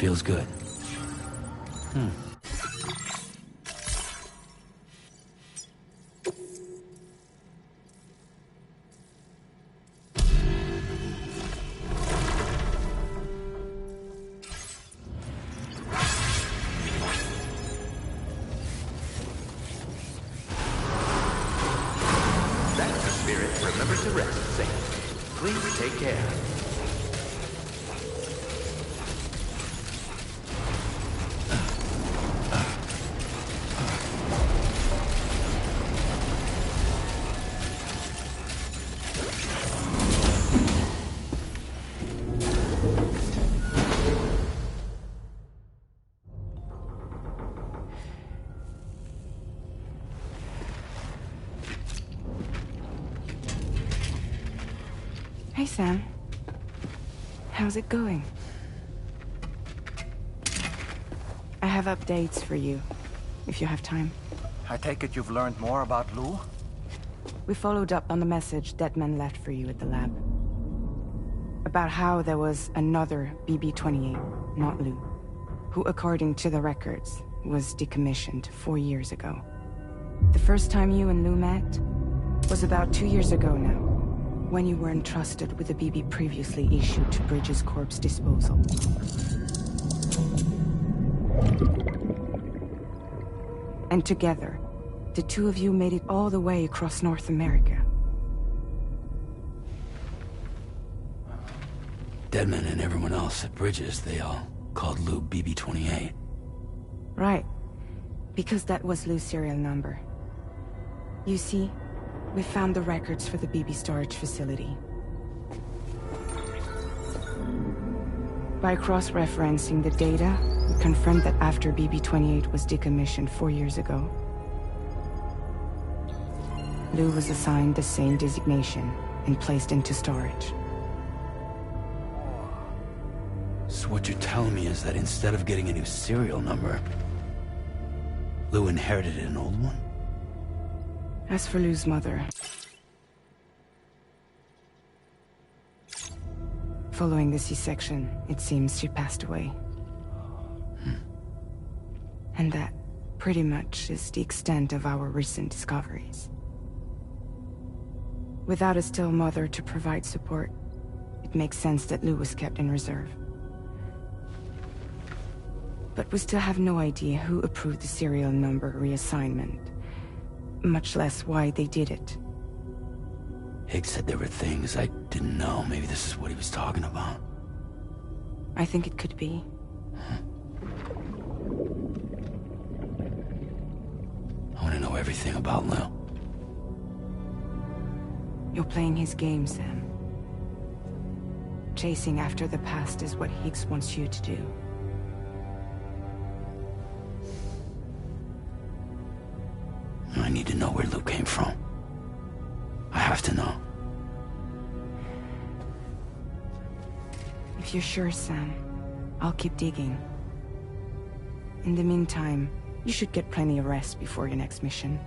Feels good. That's the spirit. Remember to rest, Sam. Please take care. Hey, Sam. How's it going? I have updates for you, if you have time. I take it you've learned more about Lou? We followed up on the message Deadman left for you at the lab. About how there was another BB-28, not Lou, who, according to the records, was decommissioned 4 years ago. The first time you and Lou met was about 2 years ago now, when you were entrusted with a BB previously issued to Bridges Corp's disposal. And together, the two of you made it all the way across North America. Deadman and everyone else at Bridges, they all called Lou BB-28. Right. Because that was Lou's serial number. You see, we found the records for the BB storage facility. By cross-referencing the data, we confirmed that after BB-28 was decommissioned 4 years ago, Lou was assigned the same designation and placed into storage. So what you're telling me is that instead of getting a new serial number, Lou inherited an old one? As for Lou's mother, following the C-section, it seems she passed away. And that pretty much is the extent of our recent discoveries. Without a still mother to provide support, it makes sense that Lou was kept in reserve. But we still have no idea who approved the serial number reassignment. Much less why they did it. Higgs said there were things I didn't know. Maybe this is what he was talking about. I think it could be. I want to know everything about Lou. You're playing his game, Sam. Chasing after the past is what Higgs wants you to do. I need to know where Lou came from. I have to know. If you're sure, Sam, I'll keep digging. In the meantime, you should get plenty of rest before your next mission.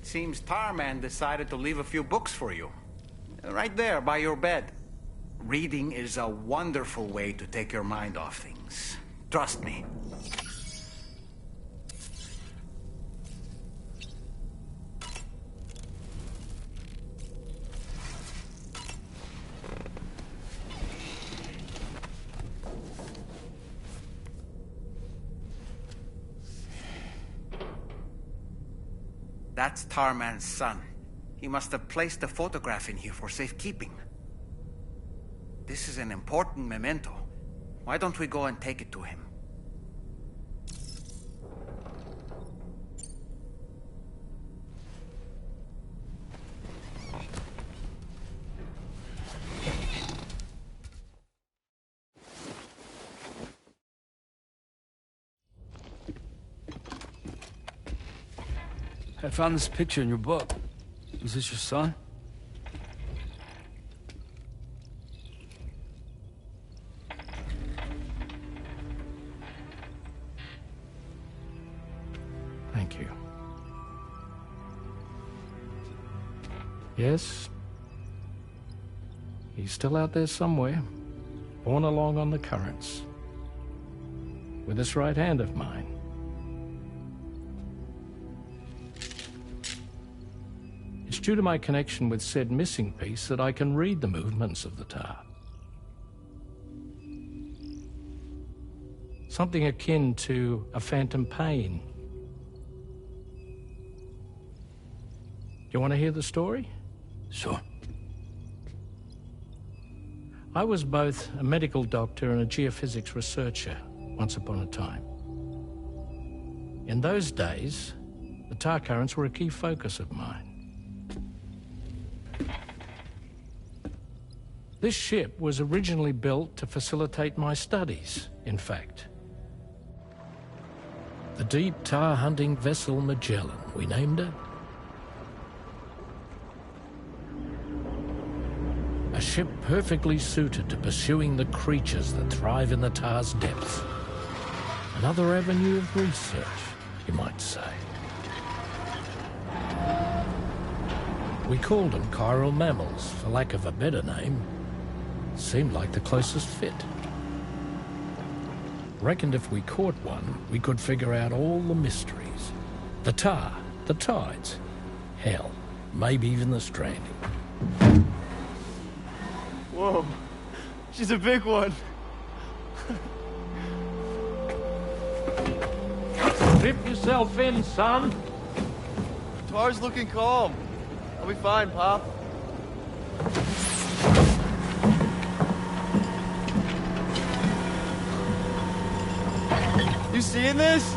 Seems Tarman decided to leave a few books for you. Right there, by your bed. Reading is a wonderful way to take your mind off things. Trust me. That's Tarman's son. He must have placed the photograph in here for safekeeping. This is an important memento. Why don't we go and take it to him? I found this picture in your book. Is this your son? Thank you. Yes. He's still out there somewhere, borne along on the currents, with this right hand of mine. It's due to my connection with said missing piece that I can read the movements of the tar. Something akin to a phantom pain. You want to hear the story? Sure. I was both a medical doctor and a geophysics researcher once upon a time. In those days, the tar currents were a key focus of mine. This ship was originally built to facilitate my studies, in fact. The deep tar hunting vessel Magellan, we named it. A ship perfectly suited to pursuing the creatures that thrive in the tar's depths. Another avenue of research, you might say. We called them chiral mammals, for lack of a better name. Seemed like the closest fit. Reckoned if we caught one, we could figure out all the mysteries. The tar, the tides, hell, maybe even the stranding. Whoa, she's a big one. Strip yourself in, son. Tar's looking calm. I'll be fine, Pop. You seeing this?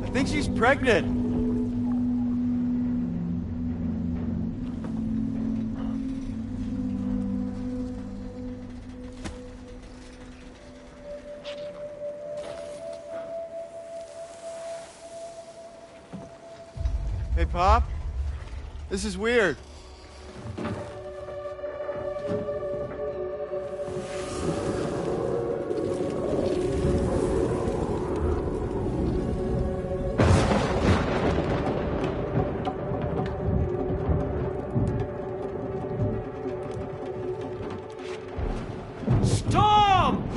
I think she's pregnant. Hey, Pop. This is weird. Storm!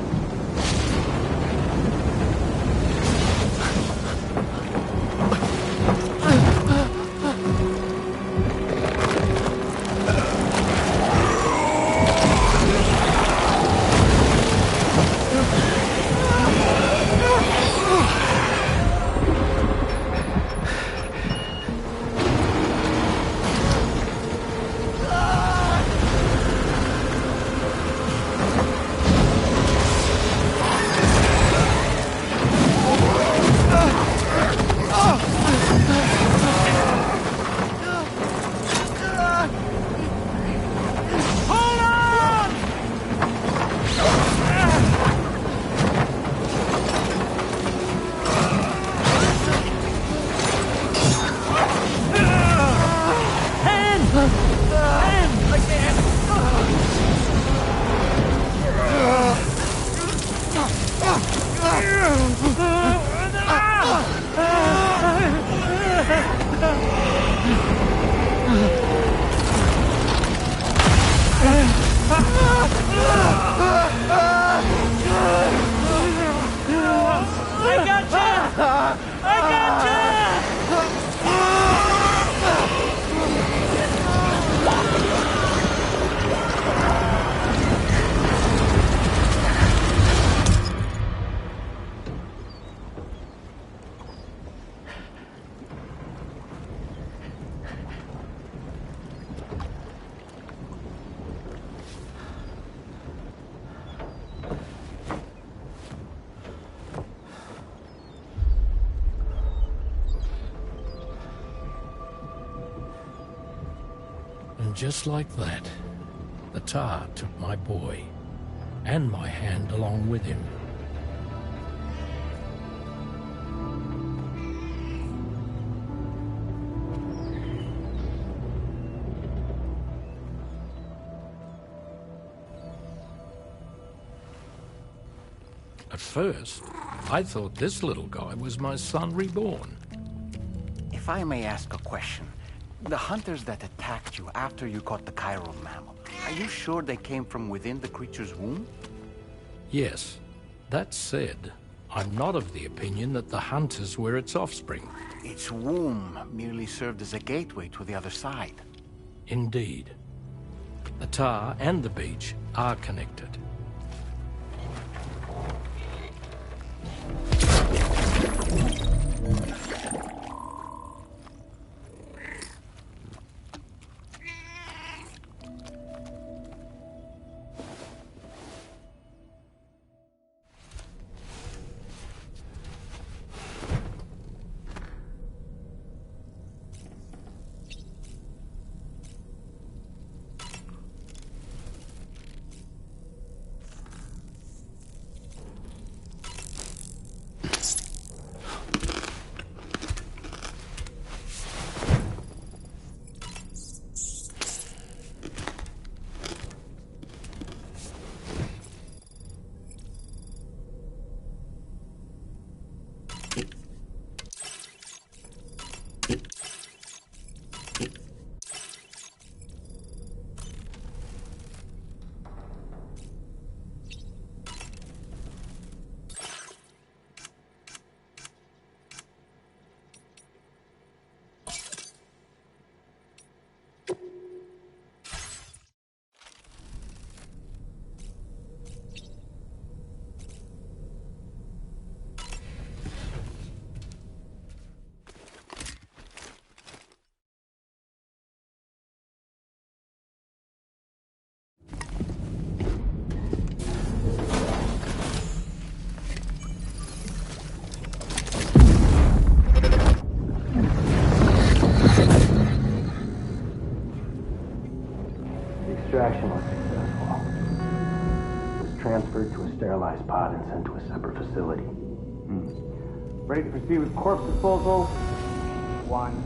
And just like that, the tar took my boy, and my hand along with him. At first, I thought this little guy was my son reborn. If I may ask a question, the hunters that attacked you after you caught the chiral mammal, are you sure they came from within the creature's womb? Yes. That said, I'm not of the opinion that the hunters were its offspring. Its womb merely served as a gateway to the other side. Indeed. The tar and the beach are connected. Extraction was successful. It was transferred to a sterilized pod and sent to a separate facility. Ready to proceed with corpse disposal? 1.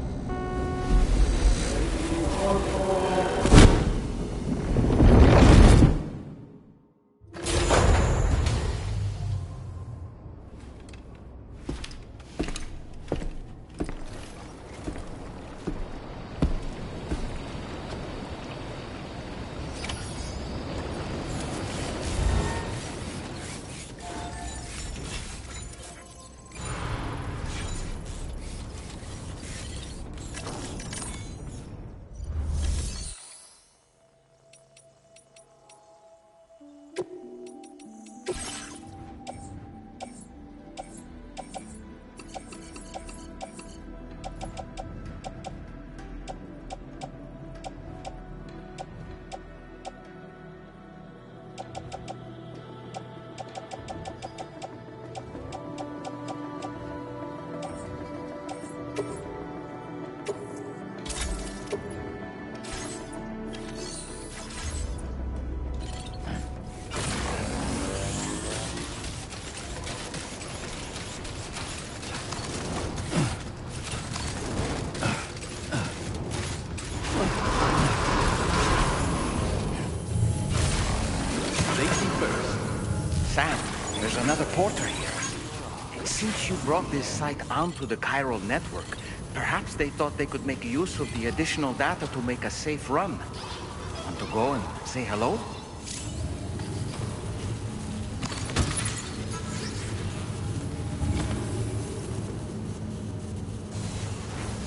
There's another porter here. Since you brought this site onto the chiral network, perhaps they thought they could make use of the additional data to make a safe run. Want to go and say hello?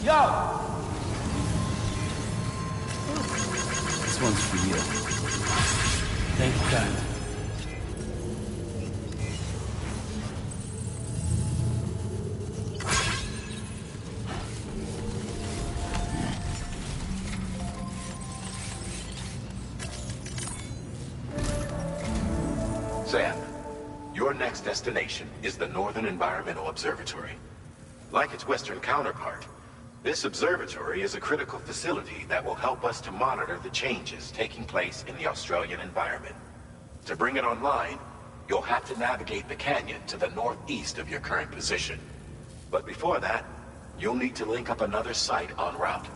Yo! This one's for you. Thank you, God. Sam, your next destination is the Northern Environmental Observatory. Like its western counterpart, This observatory is a critical facility that will help us to monitor the changes taking place in the Australian environment. To bring it online, you'll have to navigate the canyon to the northeast of your current position. But before that, you'll need to link up another site en route.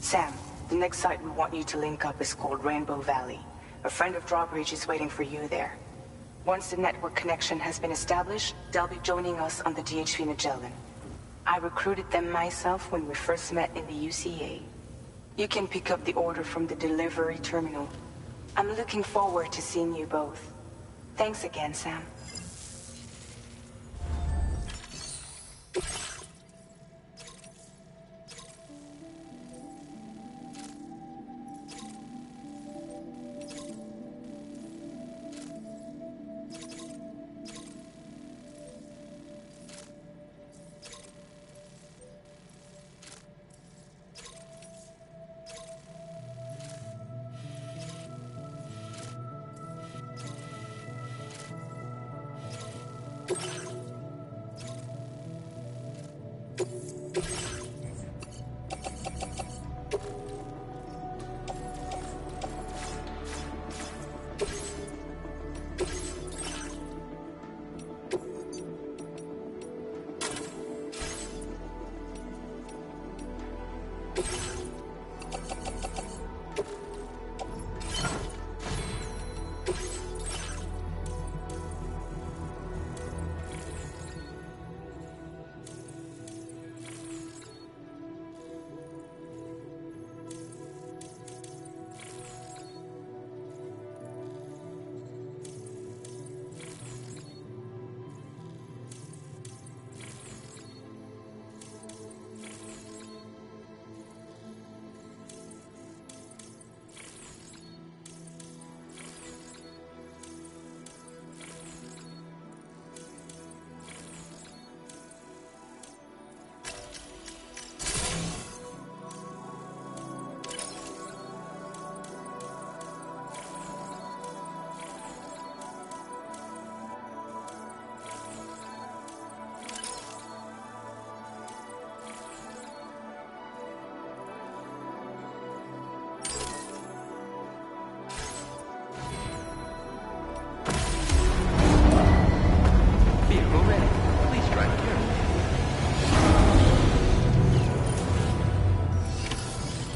Sam, the next site we want you to link up is called Rainbow Valley. A friend of Drawbridge is waiting for you there. Once the network connection has been established, they'll be joining us on the DHV Magellan. I recruited them myself when we first met in the UCA. You can pick up the order from the delivery terminal. I'm looking forward to seeing you both. Thanks again, Sam.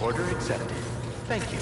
Order accepted. Thank you.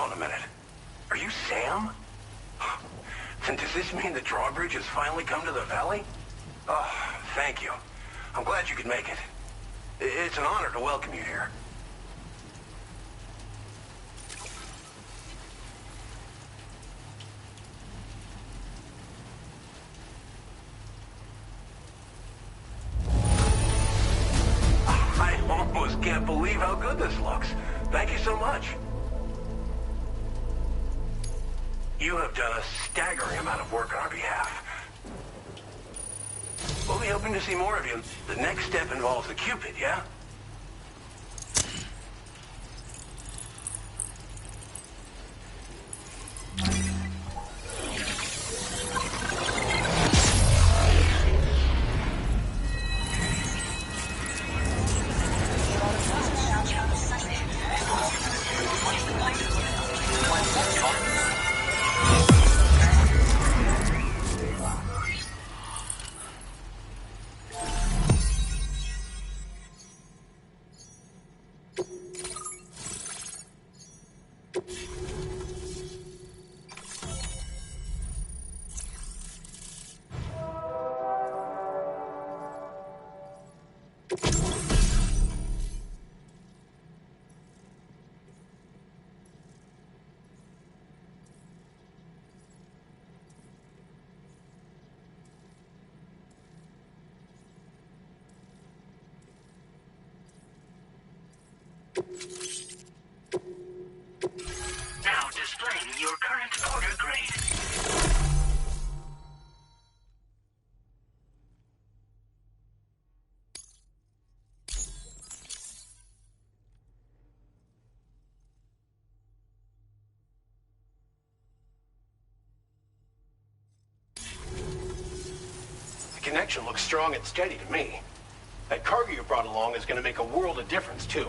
on a minute. Are you Sam? Then does this mean the drawbridge has finally come to the valley? Oh, thank you. I'm glad you could make it. It's an honor to welcome you here. I almost can't believe how good this looks. Thank you so much. You have done a staggering amount of work on our behalf. We'll be hoping to see more of you. The next step involves the Cupid, yeah? Now displaying your current order grade. The connection looks strong and steady to me. That cargo you brought along is going to make a world of difference, too.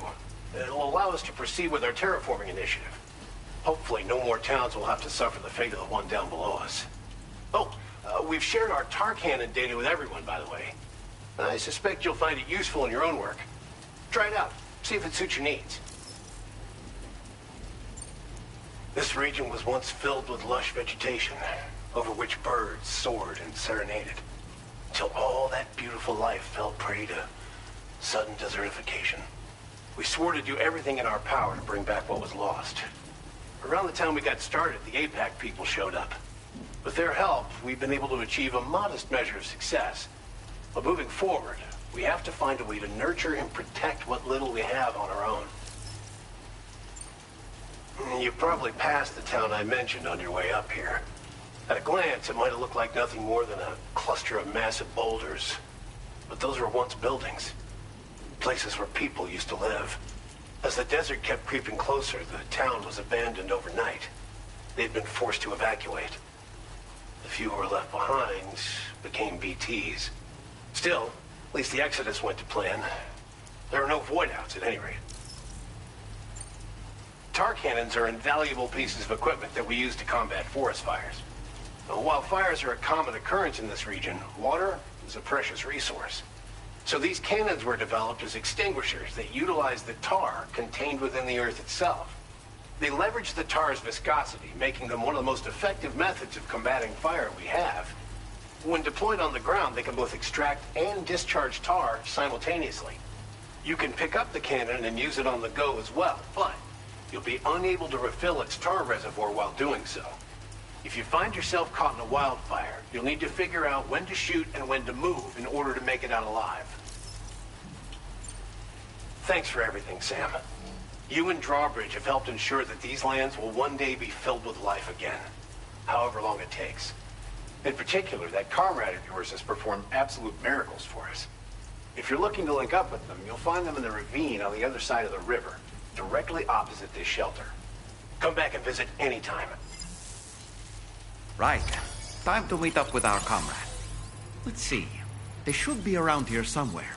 It'll allow us to proceed with our terraforming initiative. Hopefully, no more towns will have to suffer the fate of the one down below us. Oh, we've shared our tar cannon data with everyone, by the way. I suspect you'll find it useful in your own work. Try it out. See if it suits your needs. This region was once filled with lush vegetation, over which birds soared and serenaded, until all that beautiful life fell prey to sudden desertification. We swore to do everything in our power to bring back what was lost. Around the time we got started, the APAC people showed up. With their help, we've been able to achieve a modest measure of success. But moving forward, we have to find a way to nurture and protect what little we have on our own. You probably passed the town I mentioned on your way up here. At a glance, it might have looked like nothing more than a cluster of massive boulders. But those were once buildings. Places where people used to live. As the desert kept creeping closer, the town was abandoned overnight. They'd been forced to evacuate. The few who were left behind became BTs. Still, at least the exodus went to plan. There are no void-outs at any rate. Tar cannons are invaluable pieces of equipment that we use to combat forest fires. While fires are a common occurrence in this region, water is a precious resource. So these cannons were developed as extinguishers that utilize the tar contained within the earth itself. They leverage the tar's viscosity, making them one of the most effective methods of combating fire we have. When deployed on the ground, they can both extract and discharge tar simultaneously. You can pick up the cannon and use it on the go as well, but you'll be unable to refill its tar reservoir while doing so. If you find yourself caught in a wildfire, you'll need to figure out when to shoot and when to move in order to make it out alive. Thanks for everything, Sam. You and Drawbridge have helped ensure that these lands will one day be filled with life again, however long it takes. In particular, that comrade of yours has performed absolute miracles for us. If you're looking to link up with them, you'll find them in the ravine on the other side of the river, directly opposite this shelter. Come back and visit anytime. Right. Time to meet up with our comrade. Let's see. They should be around here somewhere.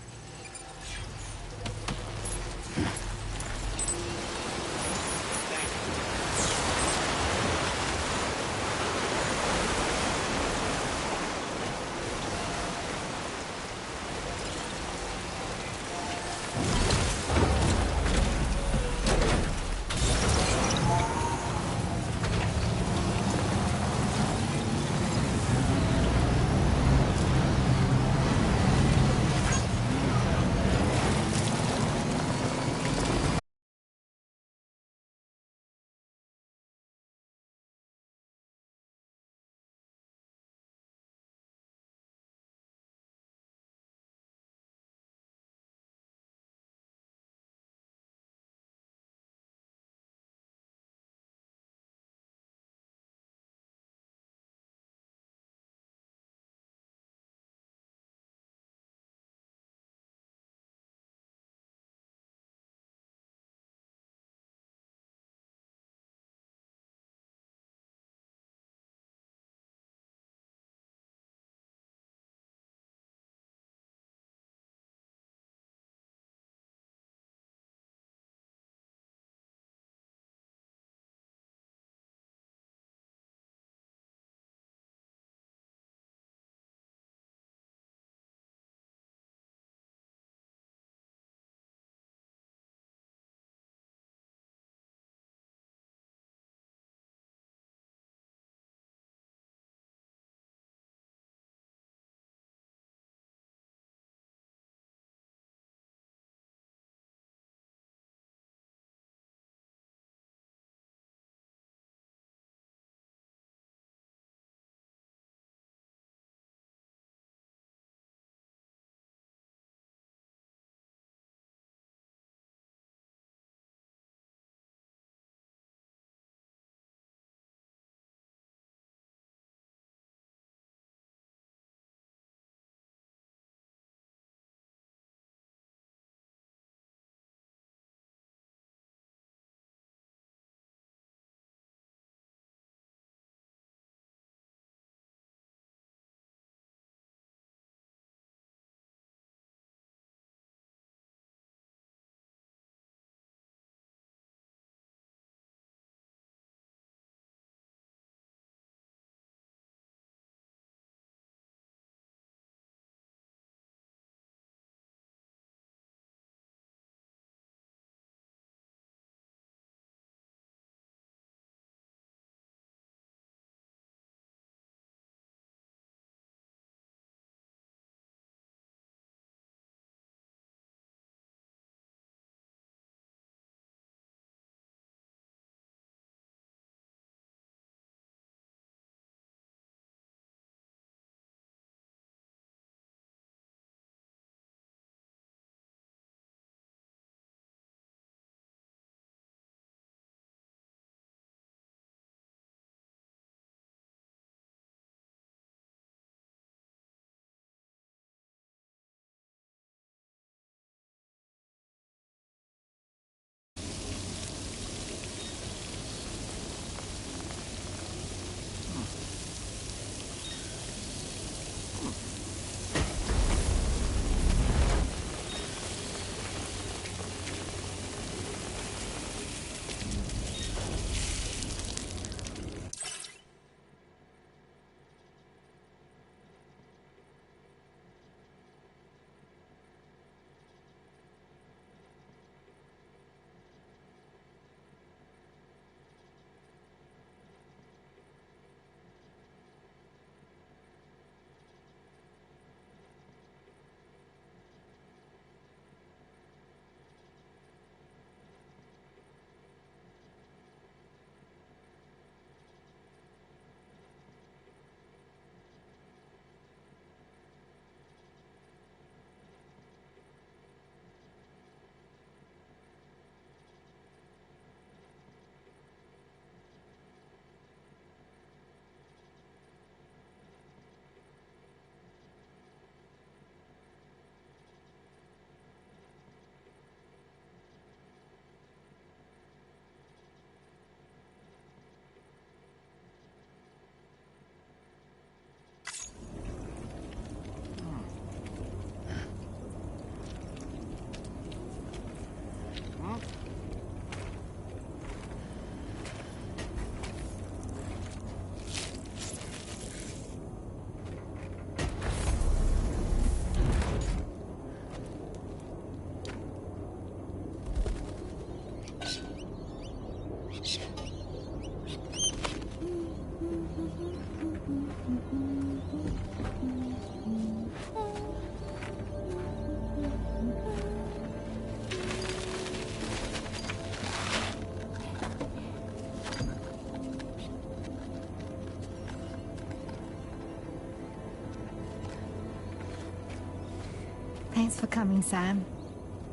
Thanks for coming, Sam.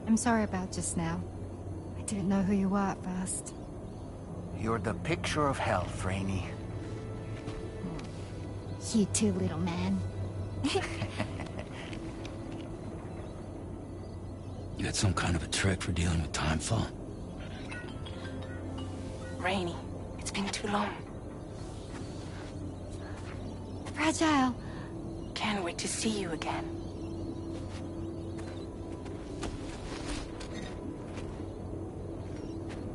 I'm sorry about just now. I didn't know who you were at first. You're the picture of health, Rainey. You too, little man. You got some kind of a trick for dealing with timefall? Rainey, it's been too long. Fragile. Can't wait to see you again.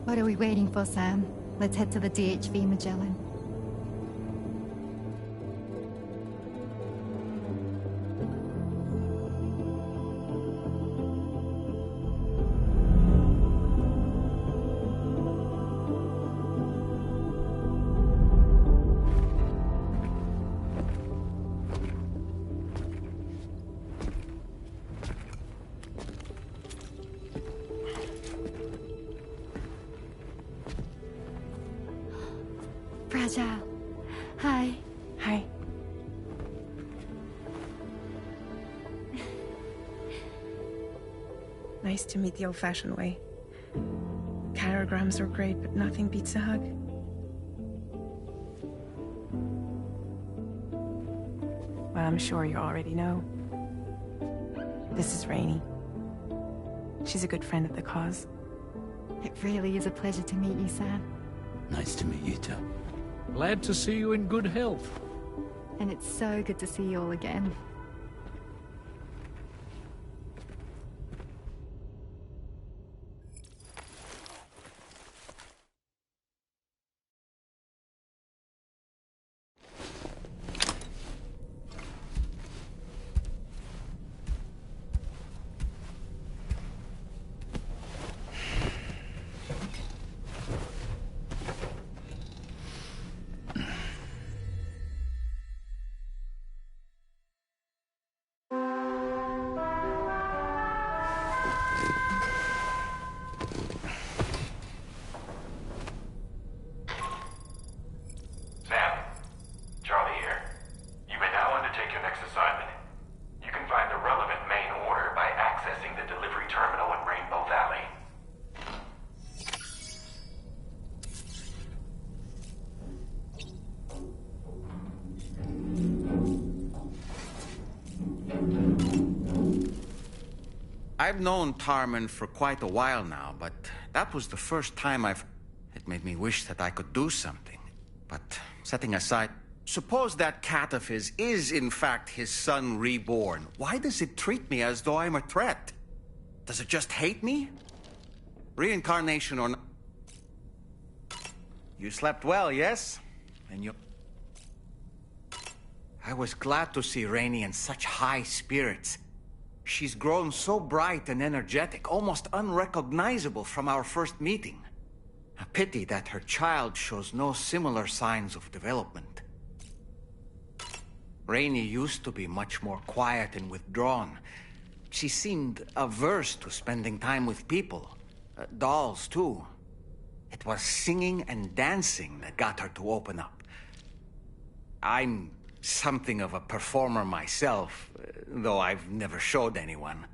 What are we waiting for, Sam? Let's head to the DHV Magellan. Fragile. Hi. Hi. Nice to meet the old-fashioned way. Carograms are great, but nothing beats a hug. Well, I'm sure you already know. This is Rainey. She's a good friend of the cause. It really is a pleasure to meet you, Sam. Nice to meet you too. Glad to see you in good health. And it's so good to see you all again. I've known Tarman for quite a while now, but that was the first time It made me wish that I could do something. But setting aside... Suppose that cat of his is in fact his son reborn. Why does it treat me as though I'm a threat? Does it just hate me? Reincarnation or not... You slept well, yes? And you... I was glad to see Rainey in such high spirits. She's grown so bright and energetic, almost unrecognizable from our first meeting. A pity that her child shows no similar signs of development. Rainey used to be much more quiet and withdrawn. She seemed averse to spending time with people. Dolls, too. It was singing and dancing that got her to open up. I'm something of a performer myself, though I've never showed anyone.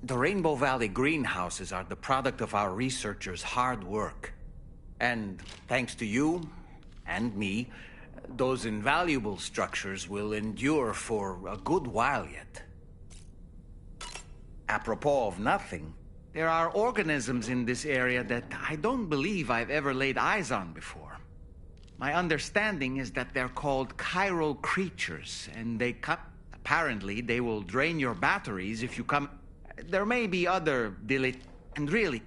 The Rainbow Valley greenhouses are the product of our researchers' hard work. And thanks to you and me, those invaluable structures will endure for a good while yet. Apropos of nothing, there are organisms in this area that I don't believe I've ever laid eyes on before. My understanding is that they're called chiral creatures, and apparently they will drain your batteries if you come... There may be other and really...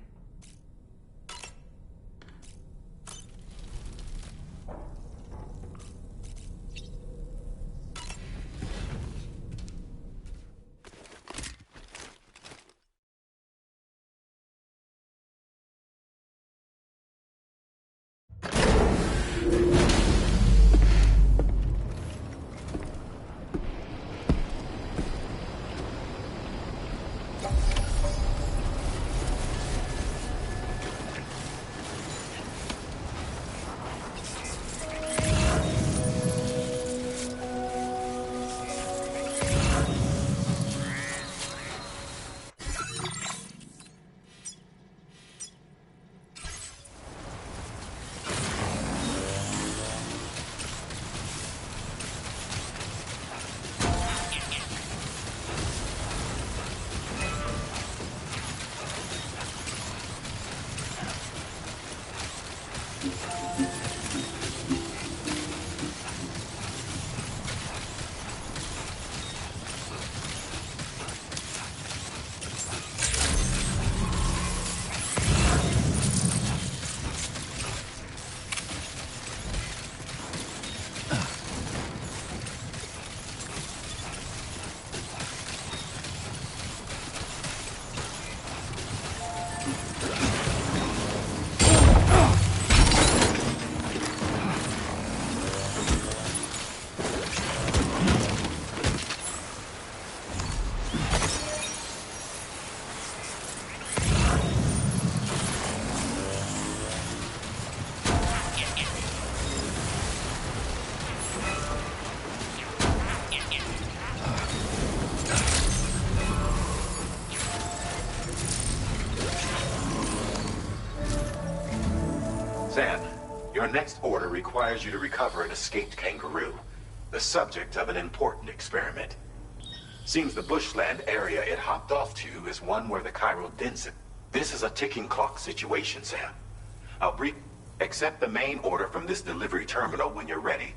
Sam, your next order requires you to recover an escaped kangaroo, the subject of an important experiment. Seems the bushland area it hopped off to is one where the chiral density. This is a ticking clock situation, Sam. I'll accept the main order from this delivery terminal when you're ready.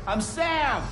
I'm Sam!